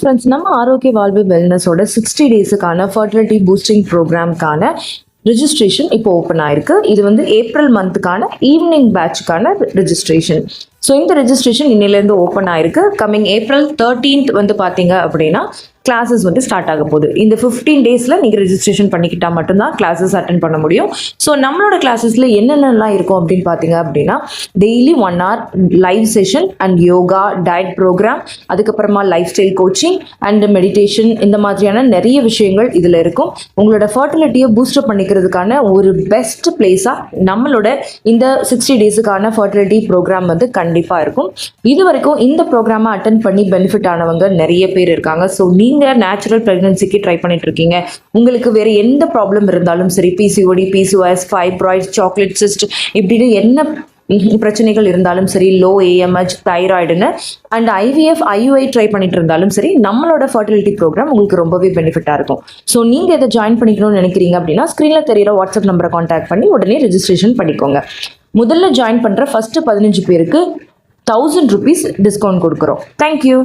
Friends, நம்ம ஆரோக்கிய வாழ்வு வெல்னஸோட 60 டேஸுக்கான fertility boosting ப்ரோக்ராம்க்கான registration இப்போ ஓப்பன் ஆயிருக்கு. இது வந்து ஏப்ரல் மந்த்துக்கான ஈவினிங் பேட்சுக்கான ரிஜிஸ்ட்ரேஷன். ஸோ இந்த ரெஜிஸ்ட்ரேஷன் இன்னிலேருந்து ஓப்பன் ஆயிருக்கு. கம்மிங் ஏப்ரல் 13th வந்து பார்த்தீங்க அப்படின்னா கிளாஸஸ் வந்து ஸ்டார்ட் ஆக போகுது. இந்த 15 டேஸில் நீங்கள் ரெஜிஸ்ட்ரேஷன் பண்ணிக்கிட்டால் மட்டும்தான் கிளாஸஸ் அட்டன் பண்ண முடியும். ஸோ நம்மளோட கிளாஸஸில் என்னென்னலாம் இருக்கும் அப்படின்னு பார்த்தீங்க அப்படின்னா, daily 1 hour live session and yoga, diet program, அதுக்கப்புறமா life style coaching and meditation, இந்த மாதிரியான நிறைய விஷயங்கள் இதில் இருக்கும். உங்களோட ஃபர்டிலிட்டியை பூஸ்டப் பண்ணிக்கிறதுக்கான ஒரு பெஸ்ட் பிளேஸாக நம்மளோட இந்த 60 டேஸுக்கான ஃபர்டிலிட்டி ப்ரோக்ராம் வந்து கண்டிப்பாக இருக்கும். இது வரைக்கும் இந்த ப்ரோக்ராமை அட்டன் பண்ணி பெனிஃபிட் ஆனவங்க நிறைய பேர் இருக்காங்க. ஸோ நீங்கள் நேச்சுரல் ப்ரெக்னன்சிக்கு ட்ரை பண்ணிட்டு இருக்கீங்க, உங்களுக்கு வேறு எந்த ப்ராப்ளம் இருந்தாலும் சரி, PCOD, PCOS, fibroids, chocolate cyst, இப்படின்னு என்ன பிரச்சனைகள் இருந்தாலும் சரி, லோ ஏஎம்ஹெச், தைராய்டுன்னு அண்ட் ஐவிஎஃப், ஐயுஐ ட்ரை பண்ணிட்டு இருந்தாலும் சரி, நம்மளோட ஃபர்டிலிட்டி ப்ரோக்ராம் உங்களுக்கு ரொம்பவே பெனிஃபிட்டாக இருக்கும். ஸோ நீங்கள் இதை ஜாயின் பண்ணிக்கணும்னு நினைக்கிறீங்க அப்படின்னா ஸ்க்ரீனில் தெரியிற வாட்ஸ்அப் நம்பரை கான்டாக்ட் பண்ணி உடனே ரெஜிஸ்ட்ரேஷன் பண்ணிக்கோங்க. முதல்ல ஜாயின் பண்ணுற ஃபர்ஸ்ட் 15 பேருக்கு 1000 rupees டிஸ்கவுண்ட் கொடுக்குறோம். தேங்க்யூ.